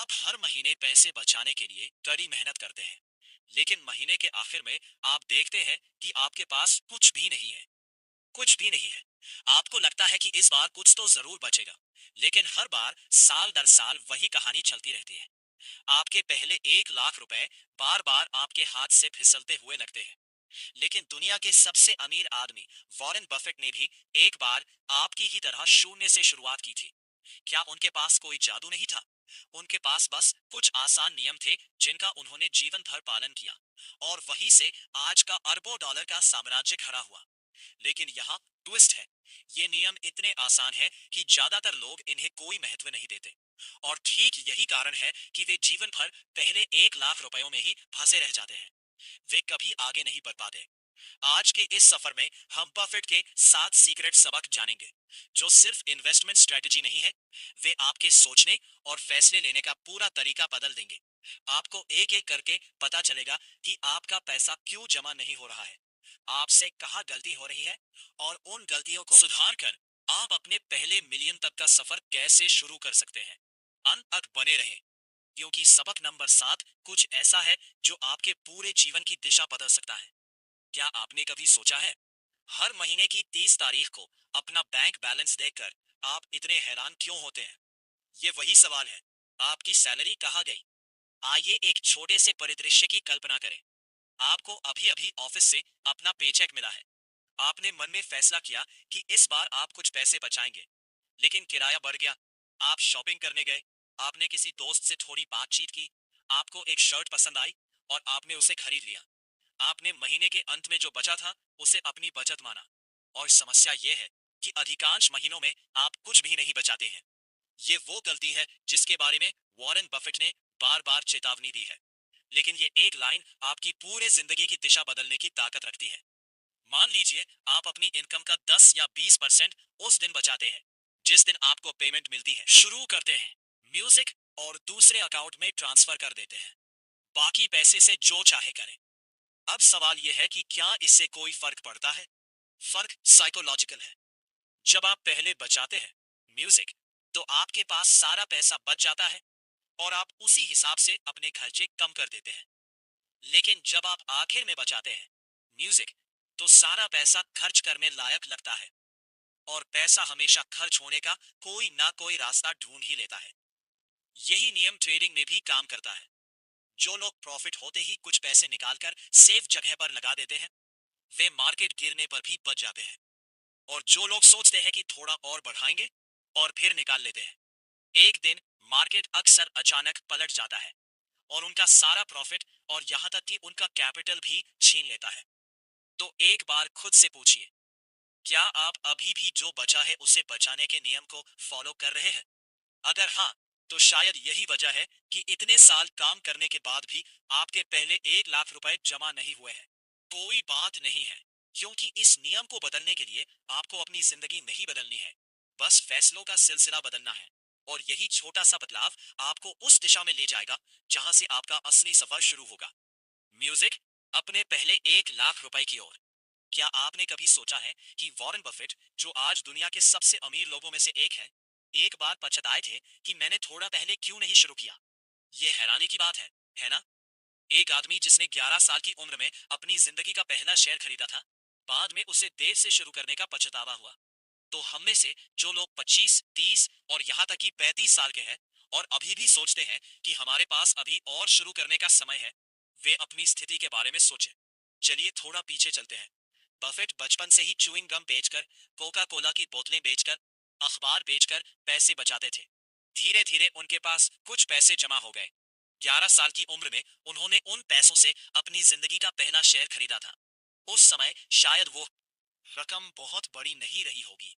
आप हर महीने पैसे बचाने के लिए कड़ी मेहनत करते हैं, लेकिन महीने के आखिर में आप देखते हैं कि आपके पास कुछ भी नहीं है। कुछ भी नहीं है। आपको लगता है कि इस बार कुछ तो जरूर बचेगा, लेकिन हर बार साल दर साल वही कहानी चलती रहती है। आपके पहले 1 लाख रुपए बार बार आपके हाथ से फिसलते हुए लगते हैं। लेकिन दुनिया के सबसे अमीर आदमी वॉरेन बफेट ने भी एक बार आपकी ही तरह शून्य से शुरुआत की थी। क्या उनके पास कोई जादू नहीं था? उनके पास बस कुछ आसान नियम थे जिनका उन्होंने जीवन भर पालन किया, और वहीं से आज का अरबों डॉलर का साम्राज्य खड़ा हुआ। लेकिन यहाँ ट्विस्ट है। ये नियम इतने आसान है कि ज्यादातर लोग इन्हें कोई महत्व नहीं देते, और ठीक यही कारण है कि वे जीवन भर पहले 1 लाख रुपयों में ही फंसे रह जाते हैं। वे कभी आगे नहीं बढ़ पाते। आज के इस सफर में हम बफेट के 7 सीक्रेट सबक जानेंगे, जो सिर्फ इन्वेस्टमेंट स्ट्रेटजी नहीं है, वे आपके सोचने और फैसले लेने का पूरा तरीका बदल देंगे। आपको एक एक करके पता चलेगा कि आपका पैसा क्यों जमा नहीं हो रहा है, आपसे कहाँ गलती हो रही है, और उन गलतियों को सुधार कर आप अपने पहले मिलियन तक का सफर कैसे शुरू कर सकते हैं। अंत तक बने रहें, क्योंकि सबक नंबर 7 कुछ ऐसा है जो आपके पूरे जीवन की दिशा बदल सकता है। क्या आपने कभी सोचा है, हर महीने की 30 तारीख को अपना बैंक बैलेंस देखकर आप इतने हैरान क्यों होते हैं? ये वही सवाल है, आपकी सैलरी कहाँ गई? आइए एक छोटे से परिदृश्य की कल्पना करें। आपको अभी अभी ऑफिस से अपना पेचेक मिला है। आपने मन में फैसला किया कि इस बार आप कुछ पैसे बचाएंगे, लेकिन किराया बढ़ गया। आप शॉपिंग करने गए, आपने किसी दोस्त से थोड़ी बातचीत की, आपको एक शर्ट पसंद आई और आपने उसे खरीद लिया। आपने महीने के अंत में जो बचा था उसे अपनी बचत माना। और समस्या यह है कि अधिकांश महीनों में आप कुछ भी नहीं बचाते हैं। ये वो गलती है जिसके बारे में वॉरेन बफेट ने बार बार चेतावनी दी है, लेकिन ये एक लाइन आपकी पूरे जिंदगी की दिशा बदलने की ताकत रखती है। मान लीजिए आप अपनी इनकम का 10 या 20% उस दिन बचाते हैं जिस दिन आपको पेमेंट मिलती है। शुरू करते हैं म्यूजिक और दूसरे अकाउंट में ट्रांसफर कर देते हैं। बाकी पैसे से जो चाहे करें। अब सवाल यह है कि क्या इससे कोई फर्क पड़ता है? फर्क साइकोलॉजिकल है। जब आप पहले बचाते हैं म्यूजिक, तो आपके पास सारा पैसा बच जाता है और आप उसी हिसाब से अपने खर्चे कम कर देते हैं। लेकिन जब आप आखिर में बचाते हैं म्यूजिक, तो सारा पैसा खर्च करने लायक लगता है, और पैसा हमेशा खर्च होने का कोई ना कोई रास्ता ढूंढ ही लेता है। यही नियम ट्रेडिंग में भी काम करता है। जो लोग प्रॉफिट होते ही कुछ पैसे निकालकर सेफ जगह पर लगा देते हैं, वे मार्केट गिरने पर भी बच जाते हैं। और जो लोग सोचते हैं कि थोड़ा और बढ़ाएंगे और फिर निकाल लेते हैं, एक दिन मार्केट अक्सर अचानक पलट जाता है और उनका सारा प्रॉफिट और यहां तक कि उनका कैपिटल भी छीन लेता है। तो एक बार खुद से पूछिए, क्या आप अभी भी जो बचा है उसे बचाने के नियम को फॉलो कर रहे हैं? अगर हाँ, तो शायद यही वजह है कि इतने साल काम करने के बाद भी आपके पहले 1 लाख रुपए जमा नहीं हुए हैं। कोई बात नहीं है, क्योंकि इस नियम को बदलने के लिए आपको अपनी जिंदगी नहीं बदलनी है, बस फैसलों का सिलसिला बदलना है। और यही छोटा सा बदलाव आपको उस दिशा में ले जाएगा जहां से आपका असली सफर शुरू होगा। म्यूजिक, अपने पहले 1 लाख रुपए की ओर। क्या आपने कभी सोचा है कि वॉरेन बफेट, जो आज दुनिया के सबसे अमीर लोगों में से एक है, एक बार पछताए थे कि मैंने थोड़ा पहले क्यों नहीं शुरू किया? ये हैरानी की बात है ना? एक आदमी जिसने 11 साल की उम्र में अपनी जिंदगी का पहला शेयर खरीदा था, बाद में उसे देर से शुरू करने का पछतावा हुआ। तो हम में से जो लोग 25, 30 और यहाँ तक कि 35 साल के हैं और अभी भी सोचते हैं कि हमारे पास अभी और शुरू करने का समय है, वे अपनी स्थिति के बारे में सोचें। चलिए थोड़ा पीछे चलते हैं। बफेट बचपन से ही च्युइंग गम बेचकर, कोका कोला की बोतलें बेचकर, अखबार बेचकर पैसे बचाते थे। धीरे धीरे उनके पास कुछ पैसे जमा हो गए। 11 साल की उम्र में उन्होंने उन पैसों से अपनी जिंदगी का पहला शेयर खरीदा था। उस समय शायद वो रकम बहुत बड़ी नहीं रही होगी,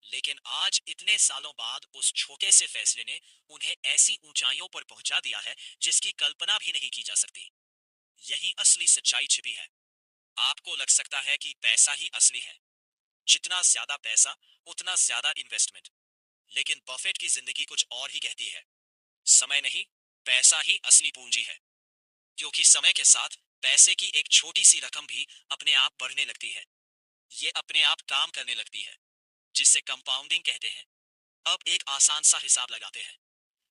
लेकिन आज इतने सालों बाद उस छोटे से फैसले ने उन्हें ऐसी ऊंचाइयों पर पहुंचा दिया है जिसकी कल्पना भी नहीं की जा सकती। यही असली सच्चाई छिपी है। आपको लग सकता है कि पैसा ही असली है, जितना ज्यादा पैसा उतना ज्यादा इन्वेस्टमेंट, लेकिन बफेट की जिंदगी कुछ और ही कहती है। समय नहीं, पैसा ही असली पूंजी है। क्योंकि समय के साथ पैसे की एक छोटी सी रकम भी अपने आप बढ़ने लगती है। ये अपने आप काम करने लगती है, जिससे कंपाउंडिंग कहते हैं। अब एक आसान सा हिसाब लगाते हैं।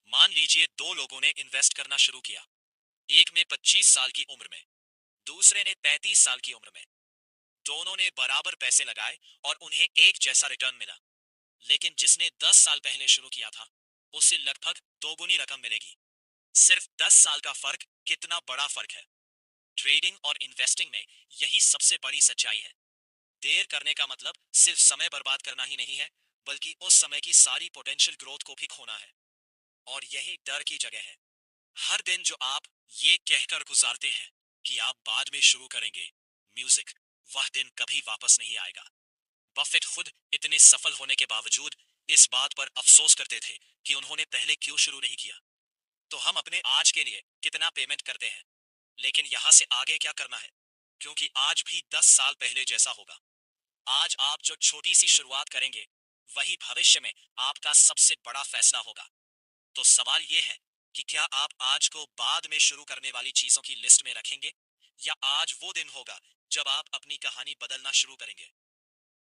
मान लीजिए दो लोगों ने इन्वेस्ट करना शुरू किया। एक में 25 साल की उम्र में, दूसरे ने 35 साल की उम्र में। दोनों ने बराबर पैसे लगाए और उन्हें एक जैसा रिटर्न मिला। लेकिन जिसने 10 साल पहले शुरू किया था, उसे लगभग दोगुनी रकम मिलेगी। सिर्फ 10 साल का फर्क कितना बड़ा फर्क है। ट्रेडिंग और इन्वेस्टिंग में यही सबसे बड़ी सच्चाई है। देर करने का मतलब सिर्फ समय बर्बाद करना ही नहीं है, बल्कि उस समय की सारी पोटेंशियल ग्रोथ को भी खोना है। और यही डर की जगह है। हर दिन जो आप ये कहकर गुजारते हैं कि आप बाद में शुरू करेंगे, म्यूजिक, वह दिन कभी वापस नहीं आएगा। बफेट खुद इतने सफल होने के बावजूद इस बात पर अफसोस करते थे कि उन्होंने पहले क्यों शुरू नहीं किया। तो हम अपने आज के लिए कितना पेमेंट करते हैं, लेकिन यहां से आगे क्या करना है, क्योंकि आज भी 10 साल पहले जैसा होगा। आज आप जो छोटी सी शुरुआत करेंगे, वही भविष्य में आपका सबसे बड़ा फैसला होगा। तो सवाल यह है कि क्या आप आज को बाद में शुरू करने वाली चीजों की लिस्ट में रखेंगे, या आज वो दिन होगा जब आप अपनी कहानी बदलना शुरू करेंगे।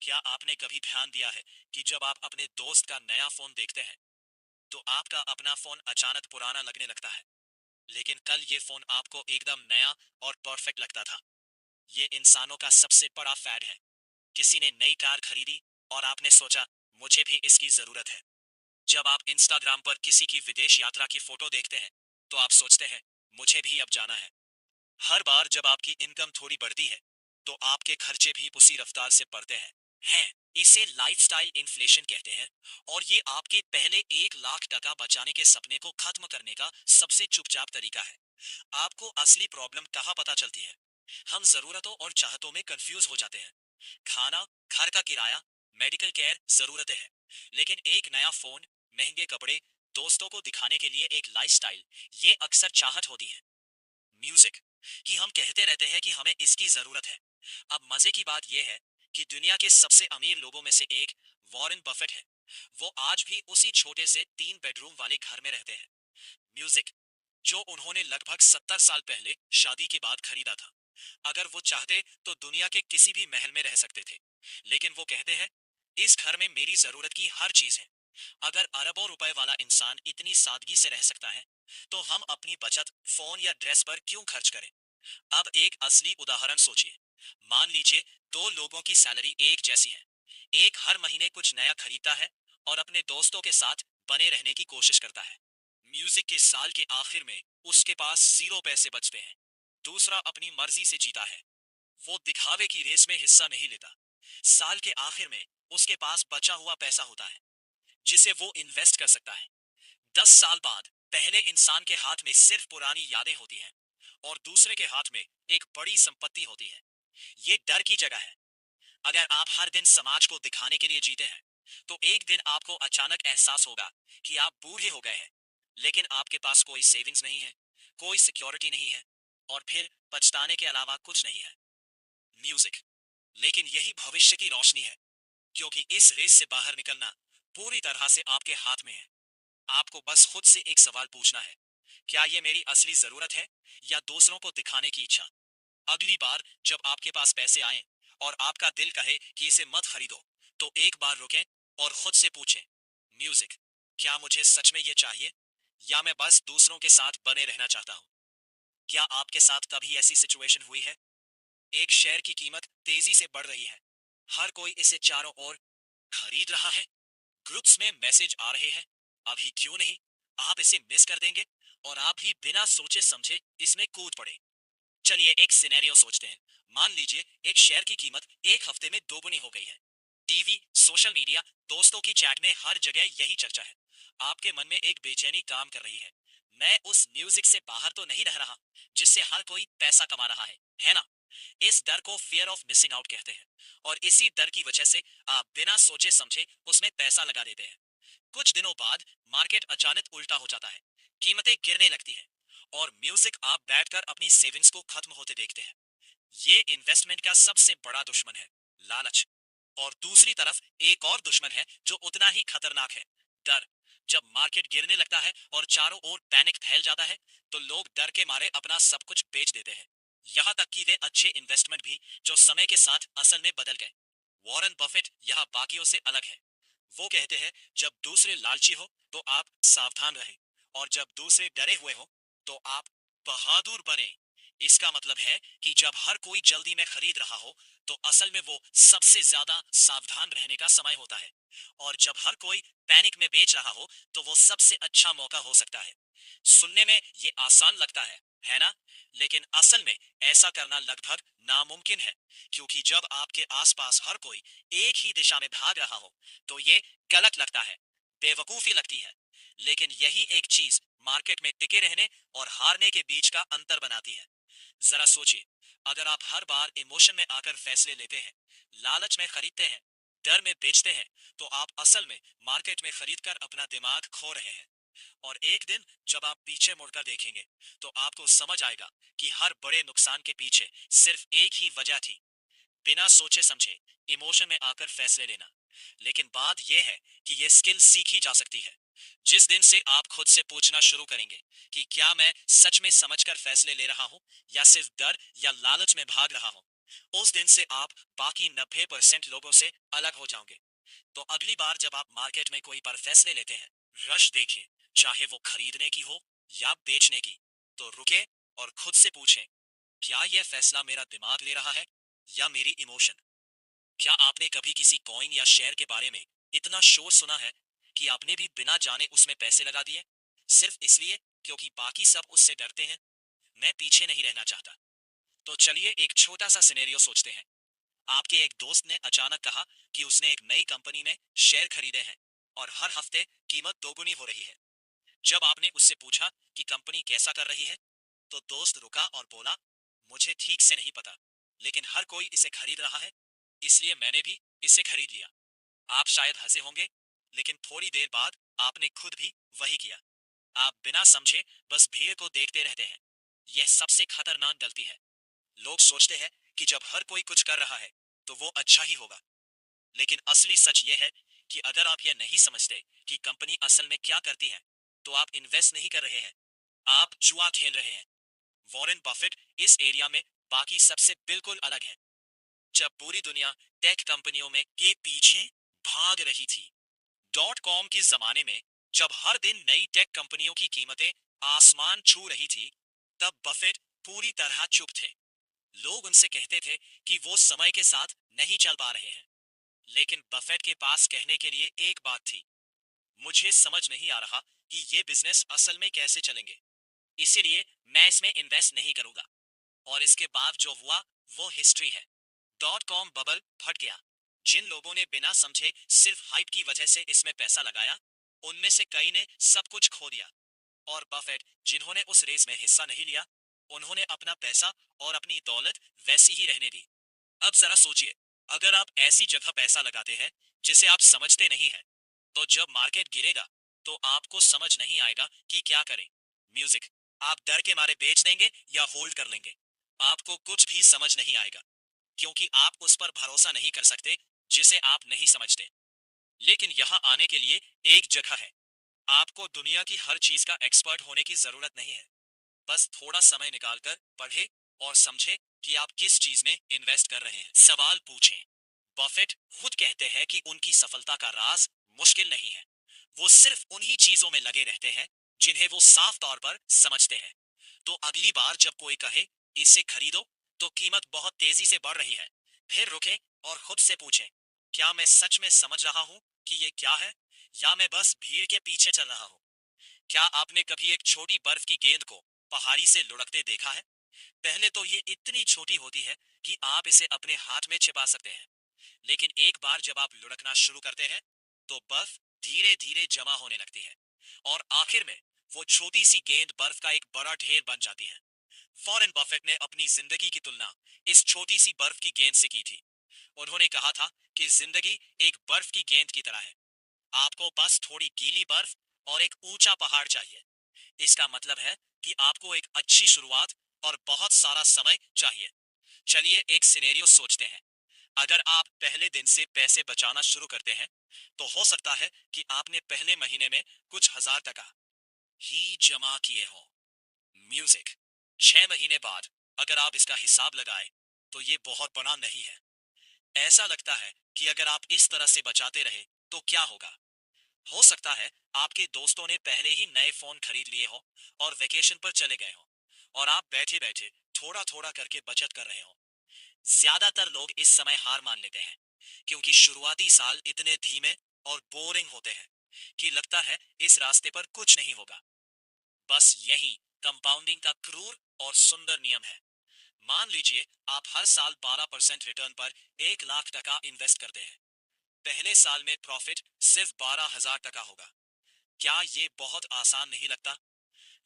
क्या आपने कभी ध्यान दिया है कि जब आप अपने दोस्त का नया फोन देखते हैं, तो आपका अपना फोन अचानक पुराना लगने लगता है। लेकिन कल ये फोन आपको एकदम नया और परफेक्ट लगता था। ये इंसानों का सबसे बड़ा फैड है। किसी ने नई कार खरीदी और आपने सोचा, मुझे भी इसकी जरूरत है। जब आप इंस्टाग्राम पर किसी की विदेश यात्रा की फोटो देखते हैं, तो आप सोचते हैं, मुझे भी अब जाना है। हर बार जब आपकी इनकम थोड़ी बढ़ती है, तो आपके खर्चे भी उसी रफ्तार से बढ़ते हैं। इसे लाइफस्टाइल इन्फ्लेशन कहते हैं। और ये आपके पहले 1 लाख टका बचाने के सपने को खत्म करने का सबसे चुपचाप तरीका है। आपको असली प्रॉब्लम कहाँ पता चलती है? हम जरूरतों और चाहतों में कंफ्यूज हो जाते हैं। खाना, घर का किराया, मेडिकल केयर जरूरतें हैं, लेकिन एक नया फोन, महंगे कपड़े, दोस्तों को दिखाने के लिए एक लाइफस्टाइल, ये अक्सर चाहत होती है। म्यूजिक कि हम कहते रहते हैं कि हमें इसकी जरूरत है। अब मजे की बात यह है कि दुनिया के सबसे अमीर लोगों में से एक वॉरेन बफेट है। वो आज भी उसी छोटे से 3 बेडरूम वाले घर में रहते हैं। म्यूजिक जो उन्होंने लगभग 70 साल पहले शादी के बाद खरीदा था। अगर वो चाहते तो दुनिया के किसी भी महल में रह सकते थे, लेकिन वो कहते हैं, इस घर में मेरी जरूरत की हर चीज है। अगर अरबों रुपए वाला इंसान इतनी सादगी से रह सकता है, तो हम अपनी बचत फोन या ड्रेस पर क्यों खर्च करें? अब एक असली उदाहरण सोचिए। मान लीजिए दो लोगों की सैलरी एक जैसी है। एक हर महीने कुछ नया खरीदता है और अपने दोस्तों के साथ बने रहने की कोशिश करता है। म्यूजिक के साल के आखिर में उसके पास 0 पैसे बचते हैं। दूसरा अपनी मर्जी से जीता है। वो दिखावे की रेस में हिस्सा नहीं लेता। साल के आखिर में उसके पास बचा हुआ पैसा होता है, जिसे वो इन्वेस्ट कर सकता है। 10 साल बाद पहले इंसान के हाथ में सिर्फ पुरानी यादें होती हैं, और दूसरे के हाथ में एक बड़ी संपत्ति होती है। ये डर की जगह है। अगर आप हर दिन समाज को दिखाने के लिए जीते हैं, तो एक दिन आपको अचानक एहसास होगा कि आप बूढ़े हो गए हैं, लेकिन आपके पास कोई सेविंग्स नहीं है, कोई सिक्योरिटी नहीं है, और फिर पछताने के अलावा कुछ नहीं है। म्यूजिक लेकिन यही भविष्य की रोशनी है, क्योंकि इस रेस से बाहर निकलना पूरी तरह से आपके हाथ में है। आपको बस खुद से एक सवाल पूछना है, क्या ये मेरी असली जरूरत है, या दूसरों को दिखाने की इच्छा? अगली बार जब आपके पास पैसे आए और आपका दिल कहे कि इसे मत खरीदो, तो एक बार रुकें और खुद से पूछें, म्यूजिक, क्या मुझे सच में ये चाहिए, या मैं बस दूसरों के साथ बने रहना चाहता हूँ? क्या आपके साथ कभी ऐसी सिचुएशन हुई है? एक शेयर की कीमत तेजी से बढ़ रही है, हर कोई इसे चारों ओर खरीद रहा है, ग्रुप्स में मैसेज आ रहे हैं, अभी क्यों नहीं, आप इसे मिस कर देंगे, और आप भी बिना सोचे समझे इसमें कूद पड़े। चलिए एक सिनेरियो सोचते हैं। मान लीजिए एक शेयर की कीमत एक हफ्ते में दोगुनी हो गई है। टीवी, सोशल मीडिया, दोस्तों की चैट में हर जगह यही चर्चा है। आपके मन में एक बेचैनी काम कर रही है। मैं उस म्यूजिक से बाहर तो नहीं रह रहा, जिससे हर कोई पैसा कमा रहा है ना? इस डर को फियर ऑफ मिसिंग आउट कहते हैं, और इसी डर की वजह से आप बिना सोचे समझे उसमें पैसा लगा देते हैं। कुछ दिनों बाद मार्केट अचानक उल्टा हो जाता है, कीमतें गिरने लगती हैं, और म्यूजिक आप बैठकर अपनी सेविंग्स को खत्म होते देखते हैं। ये इन्वेस्टमेंट का सबसे बड़ा दुश्मन है, लालच। और दूसरी तरफ एक और दुश्मन है जो उतना ही खतरनाक है, डर। जब मार्केट गिरने लगता है और चारों ओर पैनिक फैल जाता है, तो लोग डर के मारे अपना सब कुछ बेच देते हैं, यहाँ तक कि वे अच्छे इन्वेस्टमेंट भी, जो समय के साथ असल में बदल गए। वॉरेन बफेट यहाँ बाकियों से अलग है। वो कहते हैं, जब दूसरे लालची हो तो आप सावधान रहें, और जब दूसरे डरे हुए हो तो आप बहादुर बने। इसका मतलब है कि जब हर कोई जल्दी में खरीद रहा हो तो असल में वो सबसे ज्यादा सावधान रहने का समय होता है। और जब हर कोई पैनिक में बेच रहा हो तो वो सबसे अच्छा मौका हो सकता है। सुनने में ये आसान लगता है ना? लेकिन असल में ऐसा करना लगभग नामुमकिन है, क्योंकि जब आपके आसपास हर कोई एक ही दिशा में भाग रहा हो तो ये गलत लगता है, बेवकूफी लगती है। लेकिन यही एक चीज मार्केट में टिके रहने और हारने के बीच का अंतर बनाती है। जरा सोचिए, अगर आप हर बार इमोशन में आकर फैसले लेते हैं, लालच में खरीदते हैं, डर में बेचते हैं, तो आप असल में मार्केट में खरीदकर अपना दिमाग खो रहे हैं। और एक दिन जब आप पीछे मुड़कर देखेंगे तो आपको समझ आएगा कि हर बड़े नुकसान के पीछे सिर्फ एक ही वजह थी, बिना सोचे समझे इमोशन में आकर फैसले लेना। लेकिन बात यह है कि यह स्किल सीखी जा सकती है। जिस दिन से आप खुद से पूछना शुरू करेंगे कि क्या मैं सच में समझकर फैसले ले रहा हूं या सिर्फ डर या लालच में भाग रहा हूं, उस दिन से आप बाकी 90% लोगों से अलग हो जाओगे। तो अगली बार जब आप मार्केट में कोई पर फैसले लेते हैं, रश देखें, चाहे वो खरीदने की हो या बेचने की, तो रुके और खुद से पूछें, क्या यह फैसला मेरा दिमाग ले रहा है या मेरी इमोशन? क्या आपने कभी किसी कॉइन या शेयर के बारे में इतना शोर सुना है कि आपने भी बिना जाने उसमें पैसे लगा दिए, सिर्फ इसलिए क्योंकि बाकी सब उससे डरते हैं? मैं पीछे नहीं रहना चाहता। तो चलिए एक छोटा सा सिनेरियो सोचते हैं। आपके एक दोस्त ने अचानक कहा कि उसने एक नई कंपनी में शेयर खरीदे हैं और हर हफ्ते कीमत दोगुनी हो रही है। जब आपने उससे पूछा कि कंपनी कैसा कर रही है, तो दोस्त रुका और बोला, मुझे ठीक से नहीं पता, लेकिन हर कोई इसे खरीद रहा है, इसलिए मैंने भी इसे खरीद लिया। आप शायद हंसे होंगे, लेकिन थोड़ी देर बाद आपने खुद भी वही किया। आप बिना समझे बस भीड़ को देखते रहते हैं। यह सबसे खतरनाक गलती है। लोग सोचते हैं कि जब हर कोई कुछ कर रहा है तो वो अच्छा ही होगा। लेकिन असली सच यह है कि अगर आप यह नहीं समझते कि कंपनी असल में क्या करती है, तो आप इन्वेस्ट नहीं कर रहे हैं, आप जुआ खेल रहे हैं। वॉरेन बफेट इस एरिया में बाकी सबसे बिल्कुल अलग है। जब पूरी दुनिया टेक कंपनियों में के पीछे भाग रही थी, डॉट कॉम के जमाने में, जब हर दिन नई टेक कंपनियों की कीमतें आसमान छू रही थी, तब बफेट पूरी तरह चुप थे। लोग उनसे कहते थे कि वो समय के साथ नहीं चल पा रहे हैं। लेकिन बफेट के पास कहने के लिए एक बात थी, मुझे समझ नहीं आ रहा कि ये बिजनेस असल में कैसे चलेंगे, इसीलिए मैं इसमें इन्वेस्ट नहीं करूंगा। और इसके बाद जो हुआ वो हिस्ट्री है। डॉट कॉम बबल फट गया। जिन लोगों ने बिना समझे सिर्फ हाइप की वजह से इसमें पैसा लगाया, उनमें से कई ने सब कुछ खो दिया। और बफेट, जिन्होंने उस रेस में हिस्सा नहीं लिया, उन्होंने अपना पैसा और अपनी दौलत वैसी ही रहने दी। अब जरा सोचिए, अगर आप ऐसी जगह पैसा लगाते हैं जिसे आप समझते नहीं हैं, तो जब मार्केट गिरेगा तो आपको समझ नहीं आएगा कि क्या करें। म्यूजिक, आप डर के मारे बेच देंगे या होल्ड कर लेंगे? आपको कुछ भी समझ नहीं आएगा, क्योंकि आप उस पर भरोसा नहीं कर सकते जिसे आप नहीं समझते। लेकिन यहाँ आने के लिए एक जगह है। आपको दुनिया की हर चीज का एक्सपर्ट होने की जरूरत नहीं है। बस थोड़ा समय निकालकर पढ़े और समझे कि आप किस चीज में इन्वेस्ट कर रहे हैं। सवाल पूछें। बफेट खुद कहते हैं कि उनकी सफलता का राज मुश्किल नहीं है, वो सिर्फ उन्हीं चीजों में लगे रहते हैं जिन्हें वो साफ तौर पर समझते हैं। तो अगली बार जब कोई कहे इसे खरीदो, तो कीमत बहुत तेजी से बढ़ रही है, फिर रुके और खुद से पूछें, क्या मैं सच में समझ रहा हूं कि ये क्या है, या मैं बस भीड़ के पीछे चल रहा हूं? क्या आपने कभी एक छोटी बर्फ की गेंद को पहाड़ी से लुढ़कते देखा है? पहले तो ये इतनी छोटी होती है कि आप इसे अपने हाथ में छिपा सकते हैं। लेकिन एक बार जब आप लुढ़कना शुरू करते हैं, तो बर्फ धीरे धीरे जमा होने लगती है और आखिर में वो छोटी सी गेंद बर्फ का एक बड़ा ढेर बन जाती है। वॉरेन बफेट ने अपनी जिंदगी की तुलना इस छोटी सी बर्फ की गेंद से की थी। उन्होंने कहा था कि जिंदगी एक बर्फ की गेंद की तरह है। आपको बस थोड़ी गीली बर्फ और एक ऊंचा पहाड़ चाहिए। इसका मतलब है कि आपको एक अच्छी शुरुआत और बहुत सारा समय चाहिए। चलिए एक सिनेरियो सोचते हैं। अगर आप पहले दिन से पैसे बचाना शुरू करते हैं, तो हो सकता है कि आपने पहले महीने में कुछ हजार टका ही जमा किए हों। म्यूजिक, 6 महीने बाद अगर आप इसका हिसाब लगाएं, तो ये बहुत बड़ा नहीं है। ऐसा लगता है कि अगर आप इस तरह से बचाते रहे तो क्या होगा? हो सकता है आपके दोस्तों ने पहले ही नए फोन खरीद लिए हो और वेकेशन पर चले गए हो और आप बैठे बैठे थोड़ा थोड़ा करके बचत कर रहे हो। ज्यादातर लोग इस समय हार मान लेते हैं क्योंकि शुरुआती साल इतने धीमे और बोरिंग होते हैं कि लगता है इस रास्ते पर कुछ नहीं होगा। बस यही कंपाउंडिंग का क्रूर और सुंदर नियम है। मान लीजिए आप हर साल 12% रिटर्न पर 1 लाख टका इन्वेस्ट करते हैं। पहले साल में प्रॉफिट सिर्फ 12,000 टका होगा। क्या ये बहुत आसान नहीं लगता?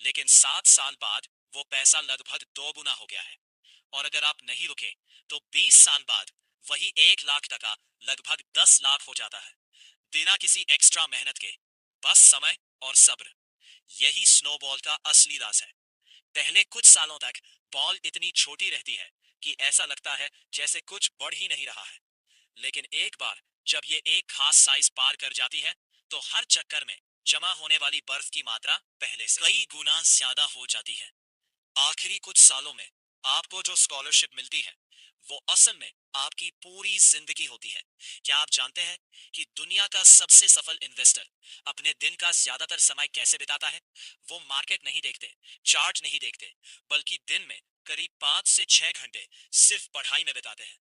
लेकिन 7 साल बाद वो पैसा लगभग 2 गुना हो गया है। और अगर आप नहीं रुके तो 20 साल बाद वही 1 लाख टका लगभग 10 लाख हो जाता है, बिना किसी एक्स्ट्रा मेहनत के। बस समय और सब्र, यही स्नोबॉल का असली राज है। पहले कुछ सालों तक बॉल इतनी छोटी रहती है कि ऐसा लगता है जैसे कुछ बढ़ ही नहीं रहा है। लेकिन एक बार जब ये एक खास साइज पार कर जाती है तो हर चक्कर में जमा होने वाली बर्फ की मात्रा पहले से कई गुना ज्यादा हो जाती है। आखिरी कुछ सालों में आपको जो स्कॉलरशिप मिलती है वो असल में आपकी पूरी जिंदगी होती है। क्या आप जानते हैं कि दुनिया का सबसे सफल इन्वेस्टर अपने दिन का ज्यादातर समय कैसे बिताता है? वो मार्केट नहीं देखते, चार्ट नहीं देखते, बल्कि दिन में करीब 5 से 6 घंटे सिर्फ पढ़ाई में बिताते हैं।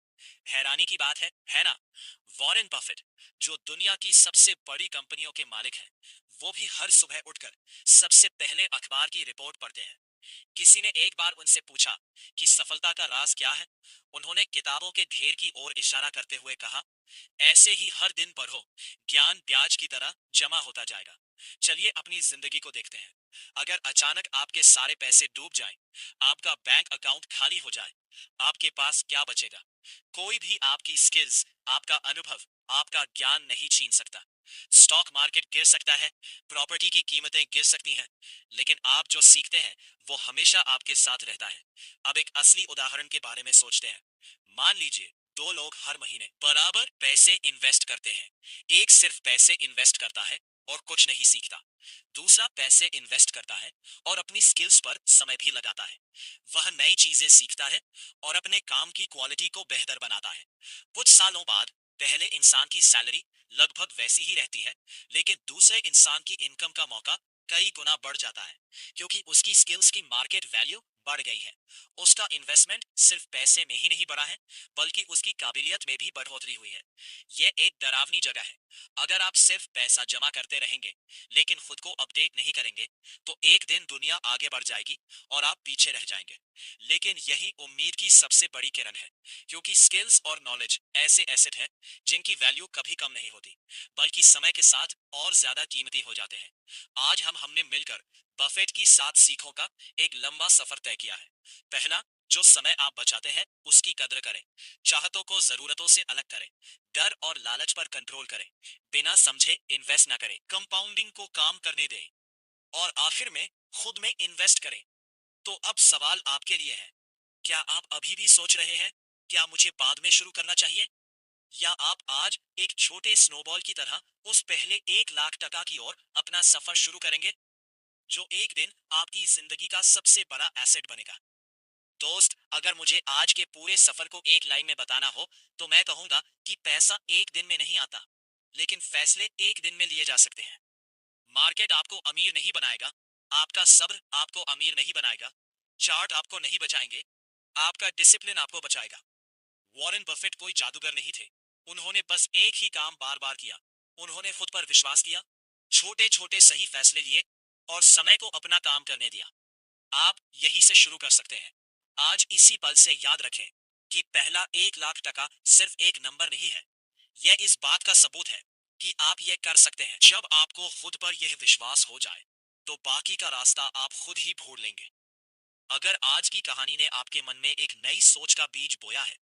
हैरानी की बात है ना? वॉरेन बफेट, जो दुनिया की सबसे बड़ी कंपनियों के मालिक हैं, वो भी हर सुबह उठकर सबसे पहले अखबार की रिपोर्ट पढ़ते हैं। किसी ने एक बार उनसे पूछा कि सफलता का राज क्या है? उन्होंने किताबों के ढेर की ओर इशारा करते हुए कहा, ऐसे ही हर दिन पढ़ो, ज्ञान ब्याज की तरह जमा होता जाएगा। चलिए अपनी जिंदगी को देखते हैं। अगर अचानक आपके सारे पैसे डूब जाएं, आपका बैंक अकाउंट खाली हो जाए, आपके पास क्या बचेगा? कोई भी आपकी स्किल्स, आपका अनुभव, आपका ज्ञान नहीं छीन सकता। स्टॉक मार्केट गिर सकता है, प्रॉपर्टी की कीमतें गिर सकती हैं, लेकिन आप जो सीखते हैं वो हमेशा आपके साथ रहता है। अब एक असली उदाहरण के बारे में सोचते हैं। मान लीजिए दो लोग हर महीने बराबर पैसे इन्वेस्ट करते हैं। एक सिर्फ पैसे इन्वेस्ट करता है और कुछ नहीं सीखता। दूसरा पैसे इन्वेस्ट करता है और अपनी स्किल्स पर समय भी लगाता है। वह नई चीजें सीखता है और अपने काम की क्वालिटी को बेहतर बनाता है। कुछ सालों बाद पहले इंसान की सैलरी लगभग वैसी ही रहती है, लेकिन दूसरे इंसान की इनकम का मौका कई गुना बढ़ जाता है क्योंकि उसकी स्किल्स की मार्केट वैल्यू बढ़ गई है। उसका इन्वेस्टमेंट सिर्फ पैसे में ही नहीं बढ़ा है, बल्कि उसकी काबिलियत में भी बढ़ोतरी हुई है। यह एक डरावनी जगह है। अगर आप सिर्फ पैसा जमा करते रहेंगे लेकिन खुद को अपडेट नहीं करेंगे तो एक दिन दुनिया आगे बढ़ जाएगी और आप पीछे रह जाएंगे। लेकिन यही उम्मीद की सबसे बड़ी किरण है, क्योंकि स्किल्स और नॉलेज ऐसे एसेट है जिनकी वैल्यू कभी कम नहीं होती, बल्कि समय के साथ और ज्यादा कीमती हो जाते हैं। आज हमने मिलकर बफेट की 7 सीखों का एक लंबा सफर तय किया है। पहला, जो समय आप बचाते हैं उसकी कद्र करें। चाहतों को जरूरतों से अलग करें। डर और लालच पर कंट्रोल करें। बिना समझे इन्वेस्ट ना करें, कंपाउंडिंग को काम करने दें। और आखिर में खुद में इन्वेस्ट करें। तो अब सवाल आपके लिए है, क्या आप अभी भी सोच रहे हैं क्या मुझे बाद में शुरू करना चाहिए, या आप आज एक छोटे स्नोबॉल की तरह उस पहले 1 लाख टका की ओर अपना सफर शुरू करेंगे जो एक दिन आपकी जिंदगी का सबसे बड़ा एसेट बनेगा? दोस्त, अगर मुझे आज के पूरे सफर को एक लाइन में बताना हो तो मैं कहूंगा कि पैसा एक दिन में नहीं आता, लेकिन फैसले एक दिन में लिए जा सकते हैं। मार्केट आपको अमीर नहीं बनाएगा, आपका सब्र आपको अमीर नहीं बनाएगा, चार्ट आपको नहीं बचाएंगे, आपका डिसिप्लिन आपको बचाएगा। वॉरेन बफेट कोई जादूगर नहीं थे। उन्होंने बस एक ही काम बार बार किया। उन्होंने खुद पर विश्वास किया, छोटे छोटे सही फैसले लिए और समय को अपना काम करने दिया। आप यही से शुरू कर सकते हैं। आज इसी पल से याद रखें कि पहला 1 लाख टका सिर्फ एक नंबर नहीं है। यह इस बात का सबूत है कि आप यह कर सकते हैं। जब आपको खुद पर यह विश्वास हो जाए तो बाकी का रास्ता आप खुद ही ढूंढ लेंगे। अगर आज की कहानी ने आपके मन में एक नई सोच का बीज बोया है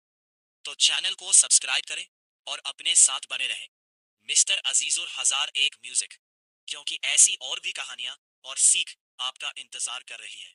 तो चैनल को सब्सक्राइब करें और अपने साथ बने रहें। मिस्टर अजीजुर हजार एक म्यूजिक, क्योंकि ऐसी और भी कहानियां और सीख आपका इंतजार कर रही है।